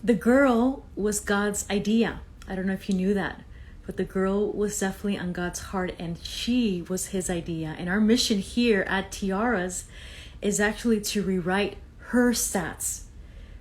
The girl was God's idea. I don't know if you knew that, but the girl was definitely on God's heart and she was his idea. And our mission here at Tiaras is actually to her stats,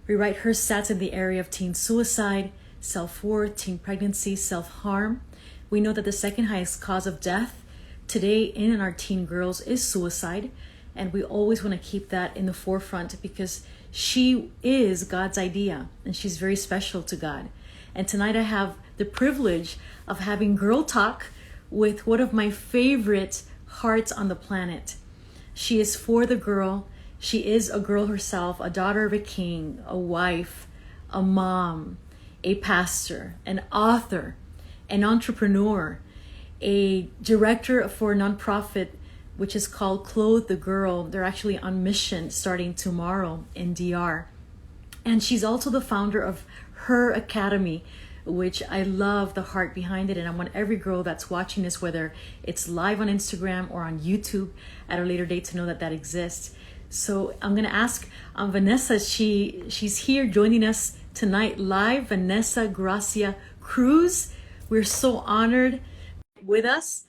rewrite her stats in the area of teen suicide, self-worth, teen pregnancy, self-harm. We know that the second highest cause of death today in our teen girls is suicide. And we always want to keep that in the forefront because she is God's idea and she's very special to God. And tonight I have the privilege of having girl talk with one of my favorite hearts on the planet. She is for the girl. She is a girl herself, a daughter of a king, a wife, a mom, a pastor, an author, an entrepreneur, a director for a nonprofit which is called Clothe the Girl. They're actually on mission starting tomorrow in DR. And she's also the founder of Her Academy, which I love the heart behind it. And I want every girl that's watching this, whether it's live on Instagram or on YouTube at a later date, to know that that exists. So I'm going to ask Vanessa. She's here joining us tonight live. Vanessa Gracia Cruz. We're so honored with us.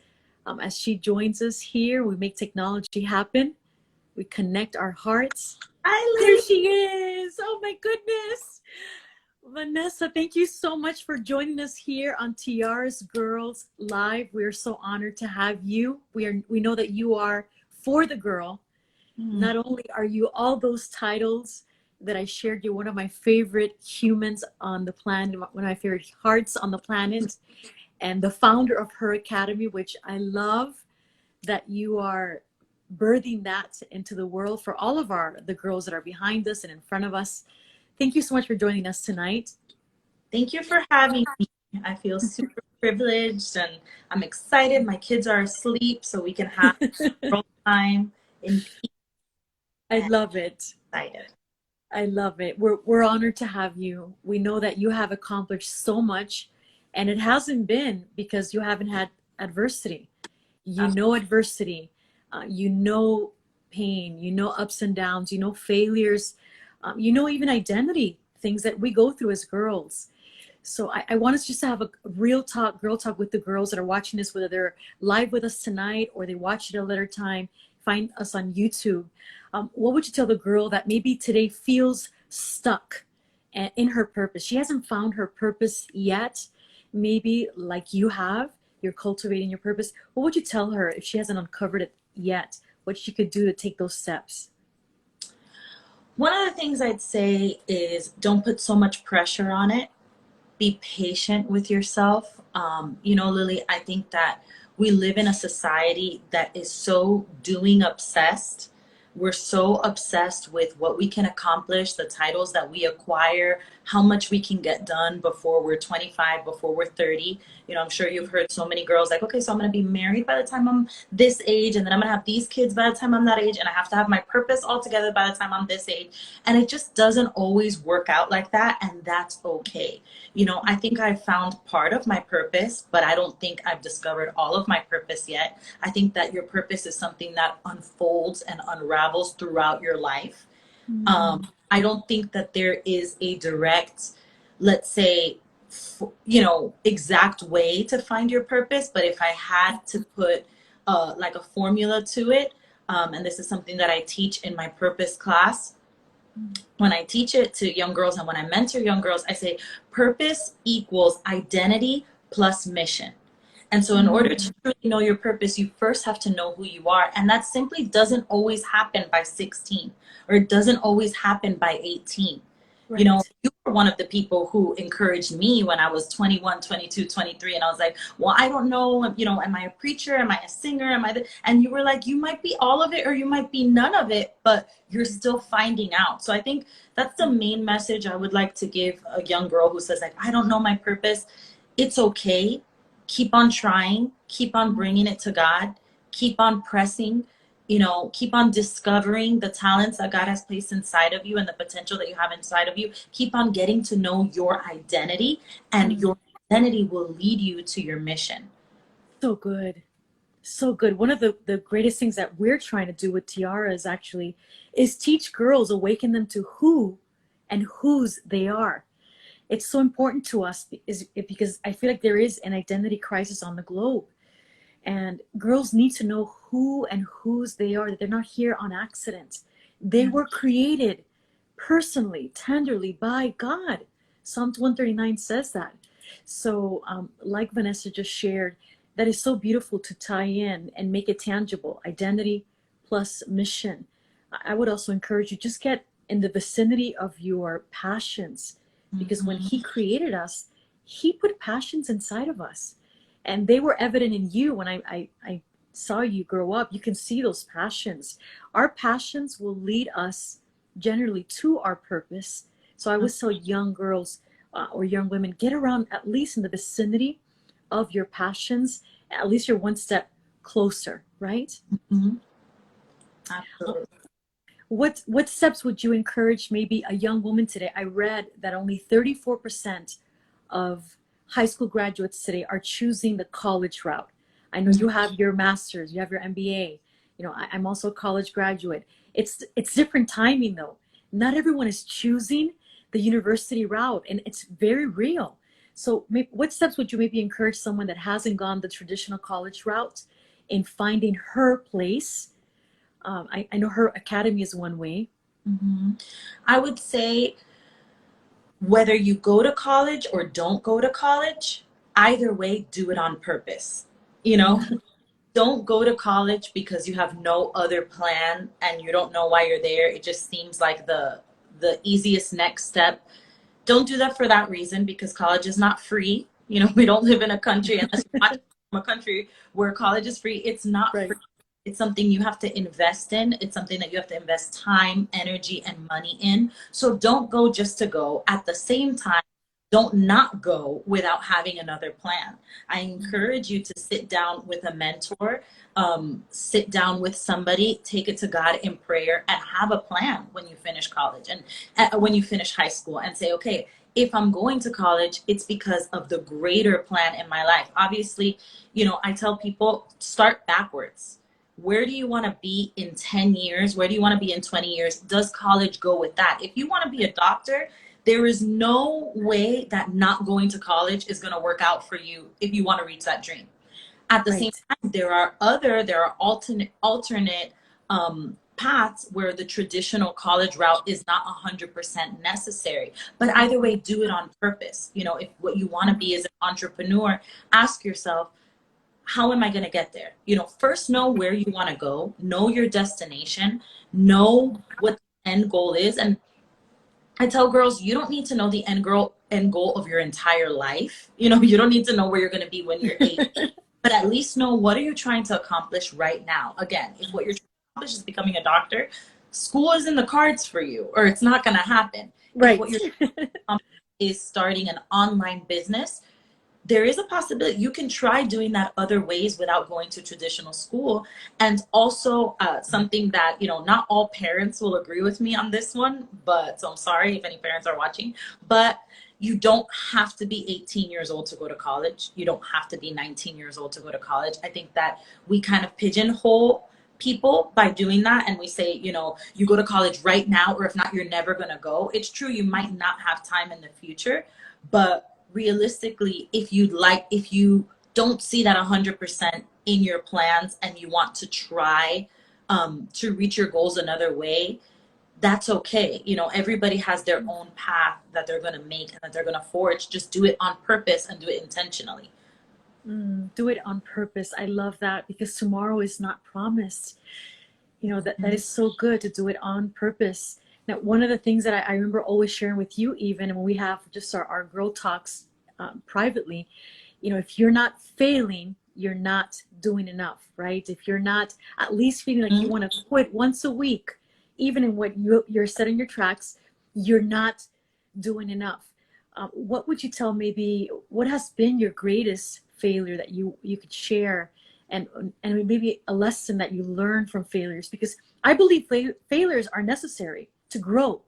As she joins us here, we make technology happen. We connect our hearts. Hi, There she is. Oh my goodness. Vanessa, thank you so much for joining us here on TiarasGirls Live. We are so honored to have you. We know that you are for the girl. Not only are you all those titles that I shared, you're one of my favorite humans on the planet, one of my favorite hearts on the planet, and the founder of Her Academy, which I love that you are birthing that into the world for all of the girls that are behind us and in front of us. Thank you so much for joining us tonight. thank you for having me. I feel super privileged and I'm excited. My kids are asleep, so we can have girl time in peace. I love it. Excited. I love it. We're honored to have you. We know that you have accomplished so much, and it hasn't been because you haven't had adversity. You know adversity, you know pain, you know ups and downs, you know failures, you know even identity, things that we go through as girls. So I want us just to have a real talk, girl talk with the girls that are watching this, whether they're live with us tonight or they watch it at a later time, find us on YouTube. What would you tell the girl that maybe today feels stuck in her purpose? She hasn't found her purpose yet, maybe like you have. You're cultivating your purpose. What would you tell her if she hasn't uncovered it yet? What she could do to take those steps? One of the things I'd say is don't put so much pressure on it. Be patient with yourself. Lily, I think that we live in a society that is so doing obsessed. We're so obsessed with what we can accomplish, the titles that we acquire, how much we can get done before we're 25, before we're 30. I'm sure you've heard so many girls like, okay, so I'm going to be married by the time I'm this age, and then I'm going to have these kids by the time I'm that age, and I have to have my purpose all together by the time I'm this age. And it just doesn't always work out like that, and that's okay. I think I've found part of my purpose, but I don't think I've discovered all of my purpose yet. I think that your purpose is something that unfolds and unravels throughout your life. I don't think that there is a direct, let's say, exact way to find your purpose. But if I had to put like a formula to it, and this is something that I teach in my purpose class, when I teach it to young girls and when I mentor young girls, I say purpose equals identity plus mission. And so in order to truly know your purpose, you first have to know who you are. And that simply doesn't always happen by 16, or it doesn't always happen by 18. Right. You were one of the people who encouraged me when I was 21, 22, 23. And I was like, well, I don't know, am I a preacher? Am I a singer? And you were like, you might be all of it or you might be none of it, but you're still finding out. So I think that's the main message I would like to give a young girl who says like, I don't know my purpose. It's okay. Keep on trying, keep on bringing it to God, keep on pressing, keep on discovering the talents that God has placed inside of you and the potential that you have inside of you. Keep on getting to know your identity, and your identity will lead you to your mission. So good. So good. One of the greatest things that we're trying to do with Tiaras actually is teach girls, awaken them to who and whose they are. It's so important to us because I feel like there is an identity crisis on the globe. And girls need to know who and whose they are, that they're not here on accident. They were created personally, tenderly by God. Psalms 139 says that. So, like Vanessa just shared, that is so beautiful to tie in and make it tangible. Identity plus mission. I would also encourage you, just get in the vicinity of your passions, because when He created us, He put passions inside of us, and they were evident in you. When I saw you grow up, you can see those passions. Our passions will lead us generally to our purpose. So I always tell young girls or young women, get around at least in the vicinity of your passions. At least you're one step closer, right? Mm-hmm. Absolutely. What steps would you encourage maybe a young woman today? I read that only 34% of high school graduates today are choosing the college route. I know you have your master's, you have your MBA. You know, I'm also a college graduate. It's different timing though. Not everyone is choosing the university route, and it's very real. So what steps would you maybe encourage someone that hasn't gone the traditional college route in finding her place? I know her academy is one way. Mm-hmm. I would say whether you go to college or don't go to college, either way, do it on purpose. You know, don't go to college because you have no other plan and you don't know why you're there. It just seems like the easiest next step. Don't do that for that reason, because college is not free. You know, we don't live in a country, unless you're not from a country where college is free. It's not Right. free. It's something you have to invest in. It's something that you have to invest time, energy, and money in. So don't go just to go. At the same time, don't not go without having another plan. I encourage you to sit down with a mentor, sit down with somebody, take it to God in prayer, and have a plan when you finish college and when you finish high school, and say, okay, if I'm going to college, it's because of the greater plan in my life. Obviously, you know, I tell people, start backwards. Where do you want to be in 10 years? Where do you want to be in 20 years? Does college go with that? If you want to be a doctor, there is no way that not going to college is going to work out for you if you want to reach that dream. At the same Right. time, there are alternate paths where the traditional college route is not 100% necessary. But either way, do it on purpose. You know, if what you want to be is an entrepreneur, ask yourself, how am I going to get there? You know, first know where you want to go, know your destination, know what the end goal is. And I tell girls, you don't need to know the end goal of your entire life. You know, you don't need to know where you're going to be when you're 80, but at least know, what are you trying to accomplish right now? Again, if what you're trying to accomplish is becoming a doctor, school is in the cards for you, or it's not going to happen. If Right. what you're trying to accomplish is starting an online business, there is a possibility you can try doing that other ways without going to traditional school. And also something that, you know, not all parents will agree with me on this one, but so I'm sorry if any parents are watching, but you don't have to be 18 years old to go to college. You don't have to be 19 years old to go to college. I think that we kind of pigeonhole people by doing that, and we say, you know, you go to college right now, or if not, you're never going to go. It's true, you might not have time in the future, but realistically, if you don't see that 100% in your plans and you want to try to reach your goals another way, that's okay. You know, everybody has their own path that they're going to make and that they're going to forge. Just do it on purpose and do it intentionally. Do it on purpose. I love that, because tomorrow is not promised. You know, that is so good, to do it on purpose. Now, one of the things that I remember always sharing with you, even when we have just our girl talks privately, you know, if you're not failing, you're not doing enough, right? If you're not at least feeling like you Mhm. want to quit once a week, even in what you're setting your tracks, you're not doing enough. What would you tell, maybe what has been your greatest failure that you could share, and maybe a lesson that you learned from failures? Because I believe failures are necessary to grow.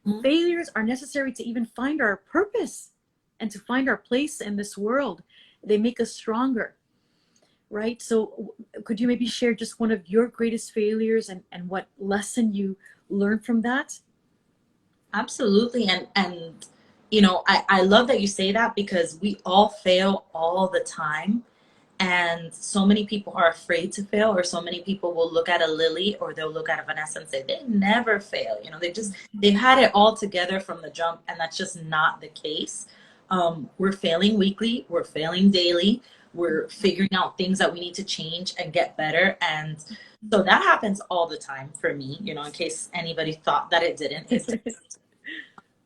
Mhm. Failures are necessary to even find our purpose and to find our place in this world. They make us stronger, right? So could you maybe share just one of your greatest failures, and what lesson you learned from that? Absolutely. And You know, I love that you say that because we all fail all the time. And so many people are afraid to fail, or so many people will look at a Lily or they'll look at a Vanessa and say, they never fail. You know, they've had it all together from the jump, and that's just not the case. We're failing weekly, we're failing daily, we're figuring out things that we need to change and get better. And so that happens all the time for me, you know, in case anybody thought that it didn't.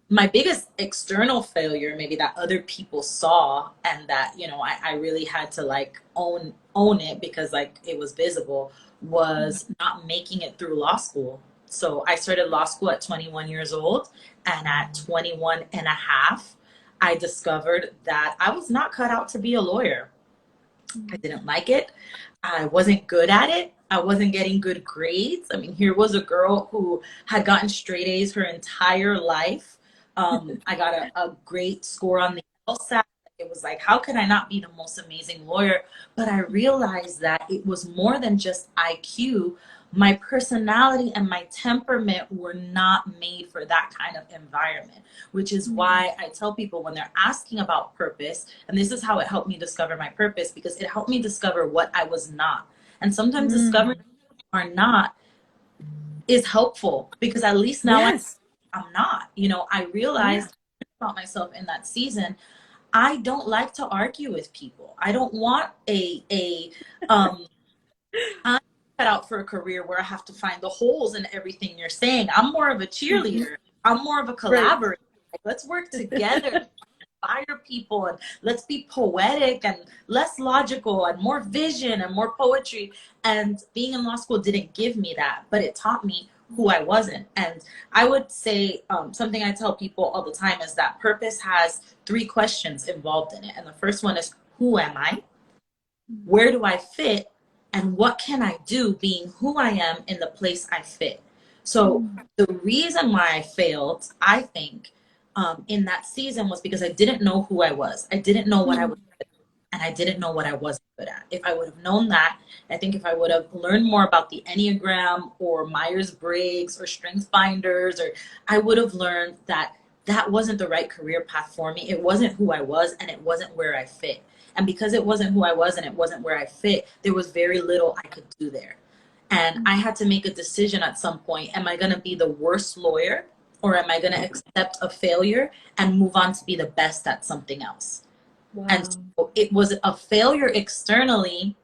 My biggest external failure maybe that other people saw, and that, you know, I really had to like own it because like it was visible, was not making it through law school. So I started law school at 21 years old, and at 21 and a half I discovered that I was not cut out to be a lawyer. I didn't like it. I wasn't good at it. I wasn't getting good grades. I mean, here was a girl who had gotten straight A's her entire life. I got a great score on the LSAT. It was like, how could I not be the most amazing lawyer? But I realized that it was more than just IQ. My personality and my temperament were not made for that kind of environment, which is why I tell people when they're asking about purpose, and this is how it helped me discover my purpose, because it helped me discover what I was not. And sometimes discovering Mm. what you are not is helpful, because at least now Yes. I'm not. You know, I Yeah. realized about myself in that season, I don't like to argue with people. I don't want um I'm cut out for a career where I have to find the holes in everything you're saying. I'm more of a Mhm. cheerleader. I'm more of a Right. collaborator. Like, let's work together, inspire people, and let's be poetic and less logical and more vision and more poetry. And being in law school didn't give me that, but it taught me who I wasn't. And I would say something I tell people all the time is that purpose has three questions involved in it. And the first one is, who am I? Where do I fit? And what can I do being who I am in the place I fit? So Mm. the reason why I failed, I think, in that season was because I didn't know who I was. I didn't know what I was, and I didn't know what I wasn't good at. If I would have known that, I think if I would have learned more about the Enneagram or Myers-Briggs or Strengths Finders, or I would have learned that that wasn't the right career path for me. It wasn't who I was, and it wasn't where I fit. And because it wasn't who I was and it wasn't where I fit, there was very little I could do there. And I had to make a decision at some point. Am I going to be the worst lawyer, or am I going to accept a failure and move on to be the best at something else? And Wow. so it was a failure externally.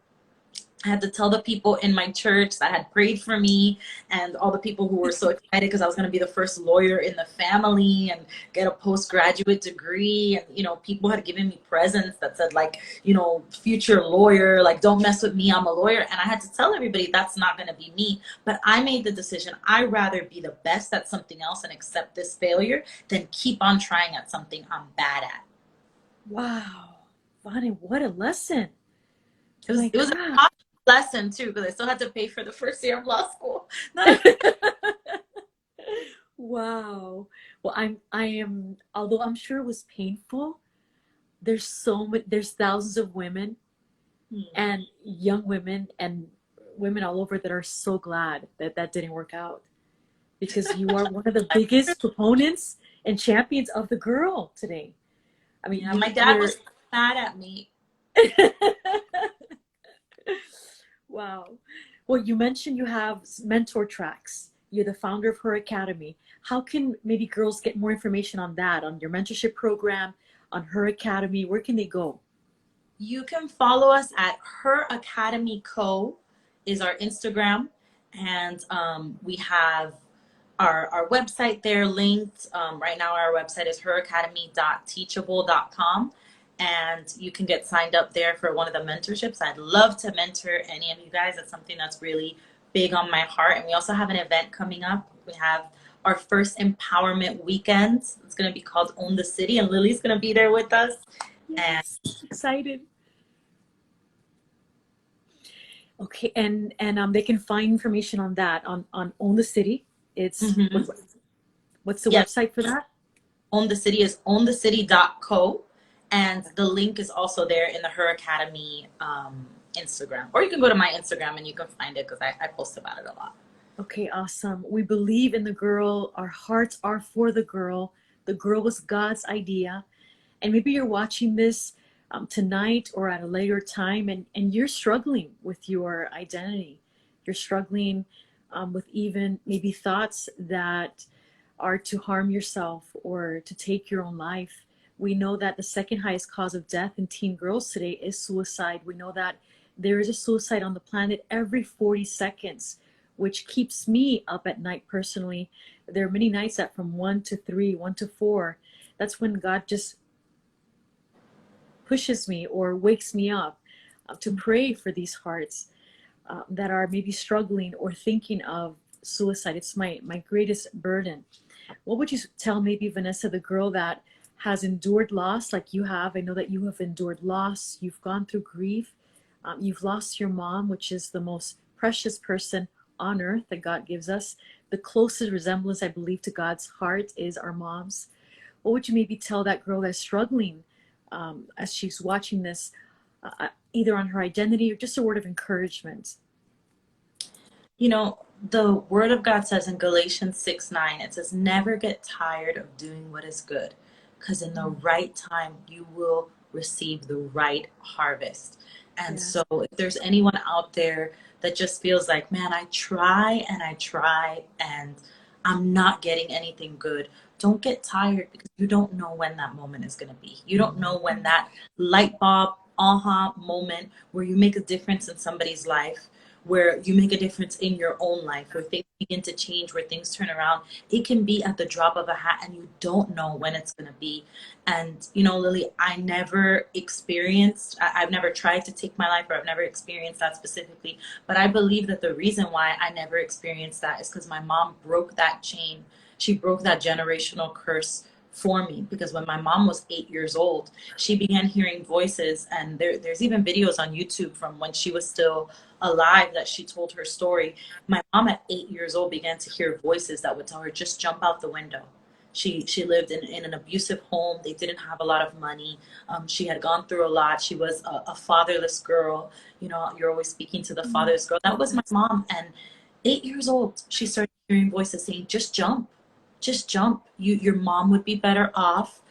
I had to tell the people in my church that had prayed for me, and all the people who were so excited because I was going to be the first lawyer in the family and get a postgraduate degree. And, you know, people had given me presents that said, like, you know, future lawyer, like, don't mess with me, I'm a lawyer. And I had to tell everybody that's not going to be me. But I made the decision, I'd rather be the best at something else and accept this failure than keep on trying at something I'm bad at. Wow. Bonnie, what a lesson. It Oh was my it was a God. tough lesson too, because I still had to pay for the first year of law school. Not a Wow. Well, I am, although I'm sure it was painful, there's so many, there's thousands of women Hmm. and young women and women all over that are so glad that that didn't work out, because you are one of the biggest proponents and champions of the girl today. I mean, Yeah, my dad was mad at me. wow. Well, you mentioned you have mentor tracks. You're the founder of Her Academy. How can maybe girls get more information on that, on your mentorship program, on Her Academy? Where can they go? You can follow us at Her Academy Co. is our Instagram, and we have our website there linked. Right now, our website is heracademy.teachable.com, and you can get signed up there for one of the mentorships. I'd love to mentor any of you guys. That's something that's really big on my heart. And we also have an event coming up. We have our first empowerment weekend. It's going to be called Own the City, and Lily's going to be there with us. And Yes, excited. Okay, and they can find information on that on Own the City. It's mhm, what's the yes, website for that? Own the City is ownthecity.co. And the link is also there in the Her Academy Instagram. Or you can go to my Instagram and you can find it, because I post about it a lot. Okay, awesome. We believe in the girl. Our hearts are for the girl. The girl was God's idea. And maybe you're watching this tonight or at a later time, and you're struggling with your identity. You're struggling with even maybe thoughts that are to harm yourself or to take your own life. We know that the second highest cause of death in teen girls today is suicide. We know that there is a suicide on the planet every 40 seconds, which keeps me up at night personally. There are many nights that from 1 to 3, 1 to 4, that's when God just pushes me or wakes me up to pray for these hearts that are maybe struggling or thinking of suicide. It's my greatest burden. What would you tell maybe Vanessa, the girl that has endured loss like you have? I know that you have endured loss. You've gone through grief. You've lost your mom, which is the most precious person on earth that God gives us. The closest resemblance, I believe, to God's heart is our moms. What would you maybe tell that girl that's struggling as she's watching this, either on her identity or just a word of encouragement? You know, the word of God says in Galatians 6:9, it says, never get tired of doing what is good, because in the right time you will receive the right harvest. And Yes. so if there's anyone out there that just feels like, man, I try and I try and I'm not getting anything good, don't get tired, because you don't know when that moment is going to be. You don't know when that light bulb, aha moment where you make a difference in somebody's life, where you make a difference in your own life, where things begin to change, where things turn around. It can be at the drop of a hat, and you don't know when it's going to be. And, you know, Lily, I've never tried to take my life, or I've never experienced that specifically. But I believe that the reason why I never experienced that is because my mom broke that chain. She broke that generational curse for me, because when my mom was 8 years old, she began hearing voices, and there's even videos on YouTube from when she was still alive that she told her story. My mom at 8 years old began to hear voices that would tell her, just jump out the window. She lived in an abusive home. They didn't have a lot of money. She had gone through a lot. She was a fatherless girl. You know, you're always speaking to the fatherless girl. That was my mom. And 8 years old, she started hearing voices saying, just jump. Just jump. Your mom would be better off.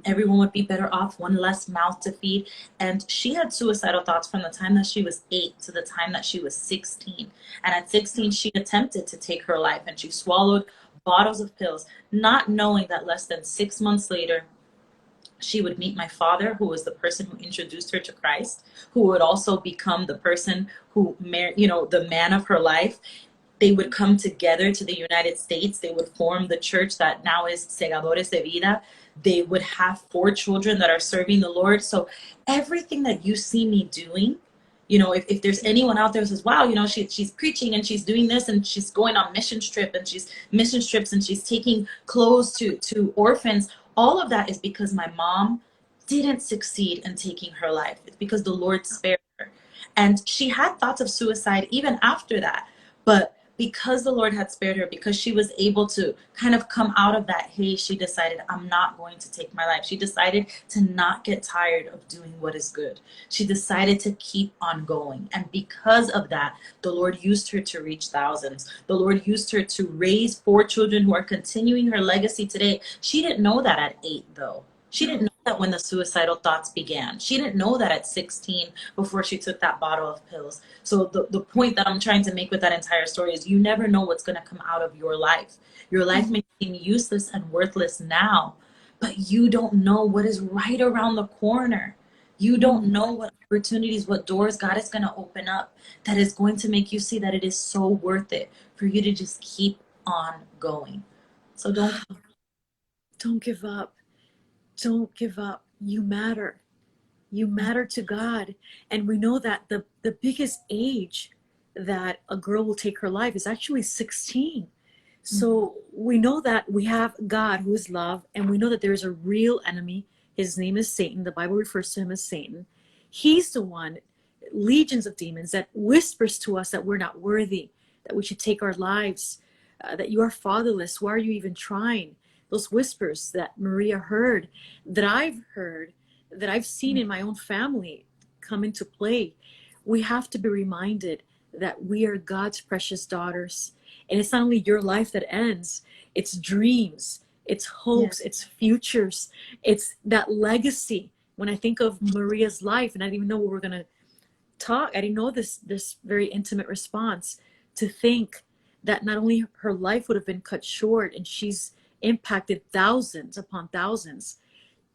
Everyone would be better off, one less mouth to feed. And she had suicidal thoughts from the time that she was 8 to the time that she was 16. And at 16, she attempted to take her life, and she swallowed bottles of pills, not knowing that less than 6 months later, she would meet my father, who was the person who introduced her to Christ, who would also become the person who married, you know, the man of her life. They would come together to the United States. They would form the church that now is Segadores de Vida. They would have 4 children that are serving the Lord. So everything that you see me doing, you know, if there's anyone out there who says, wow, you know, she's preaching and she's doing this and she's going on mission trips and she's taking clothes to orphans, all of that is because my mom didn't succeed in taking her life. It's because the Lord spared her. And she had thoughts of suicide even after that. But because the Lord had spared her, because she was able to kind of come out of that haze, she decided, I'm not going to take my life. She decided to not get tired of doing what is good. She decided to keep on going. And because of that, the Lord used her to reach thousands. The Lord used her to raise 4 children who are continuing her legacy today. She didn't know that at 8, though. She didn't know that when the suicidal thoughts began. She didn't know that at 16 before she took that bottle of pills. So the point that I'm trying to make with that entire story is you never know what's going to come out of your life. Your life may seem useless and worthless now, but you don't know what is right around the corner. You don't know what opportunities, what doors God is going to open up that is going to make you see that it is so worth it for you to just keep on going. So Don't give up. Don't give up. You matter. You matter to God. And we know that the biggest age that a girl will take her life is actually 16. So we know that we have God, who is love, and we know that there is a real enemy. His name is Satan. The Bible refers to him as Satan. He's the one, legions of demons, that whispers to us that we're not worthy, that we should take our lives, that you are fatherless. Why are you even trying? Those whispers that Maria heard, that I've heard, that I've seen in my own family come into play. We have to be reminded that we are God's precious daughters. And it's not only your life that ends, it's dreams, it's Yeah. hopes, it's futures, it's that legacy. When I think of Maria's life, and I didn't even know we were gonna talk, I didn't know this very intimate response, to think that not only her life would have been cut short and she's impacted thousands upon thousands,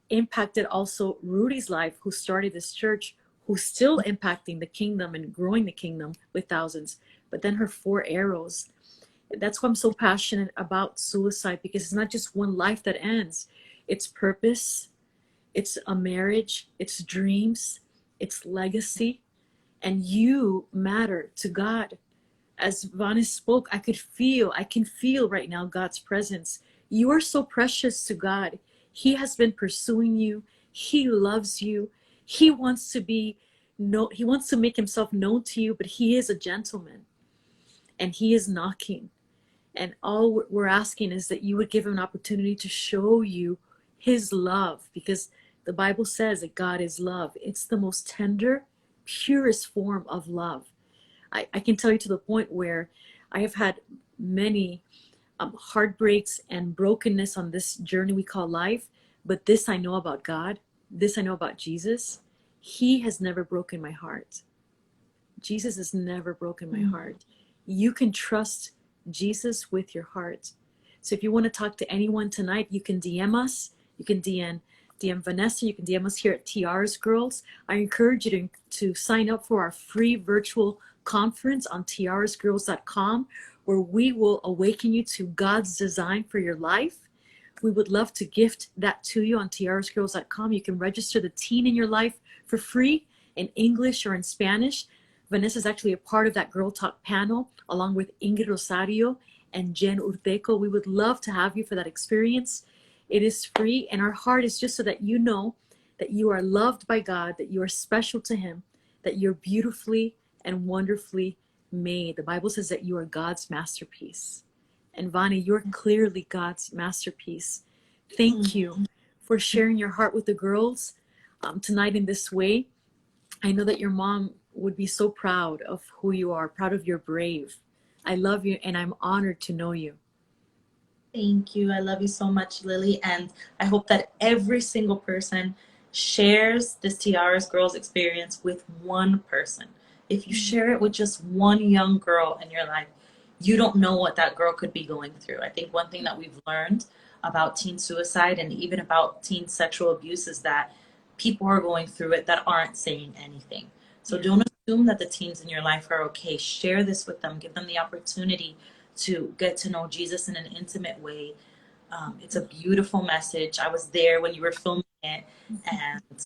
impacted also Rudy's life, who started this church, who's still impacting the kingdom and growing the kingdom with thousands. But then her four arrows. That's why I'm so passionate about suicide, because it's not just one life that ends. It's purpose, it's a marriage, it's dreams, it's legacy, and you matter to God. As Vanessa spoke, I can feel right now God's presence. You are so precious to God. He has been pursuing you. He loves you. He wants to be he wants to make himself known to you, but he is a gentleman and he is knocking. And all we're asking is that you would give him an opportunity to show you his love, because the Bible says that God is love. It's the most tender, purest form of love. I can tell you to the point where I have had many heartbreaks and brokenness on this journey we call life. But this I know about God. This I know about Jesus. He has never broken my heart. Jesus has never broken my heart. You can trust Jesus with your heart. So if you want to talk to anyone tonight, you can DM us. You can DM Vanessa. You can DM us here at TiarasGirls. I encourage you to sign up for our free virtual conference on TiarasGirls.com, where we will awaken you to God's design for your life. We would love to gift that to you on TiarasGirls.com. You can register the teen in your life for free in English or in Spanish. Vanessa is actually a part of that Girl Talk panel, along with Ingrid Rosario and Jen Urteco. We would love to have you for that experience. It is free, and our heart is just so that you know that you are loved by God, that you are special to him, that you're beautifully and wonderfully made. The Bible says that you are God's masterpiece. And Vani, you're clearly God's masterpiece. Thank you for sharing your heart with the girls tonight in this way. I know that your mom would be so proud of who you are, proud of your brave. I love you, and I'm honored to know you. Thank you. I love you so much, Lily. And I hope that every single person shares this Tiaras Girls experience with one person. If you share it with just one young girl in your life, you don't know what that girl could be going through. I think one thing that we've learned about teen suicide and even about teen sexual abuse is that people are going through it that aren't saying anything. So don't assume that the teens in your life are okay. Share this with them. Give them the opportunity to get to know Jesus in an intimate way. It's a beautiful message. I was there when you were filming it, and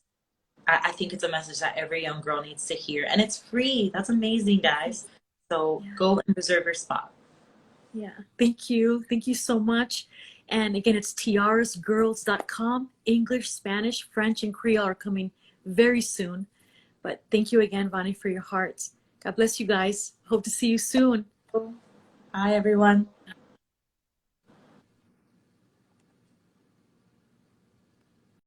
I think it's a message that every young girl needs to hear. And it's free. That's amazing, guys. So go and reserve your spot. Yeah, thank you. Thank you so much. And again, it's TiarasGirls.com. English, Spanish, French, and Creole are coming very soon. But thank you again, Vani, for your heart. God bless you guys. Hope to see you soon. Bye, everyone.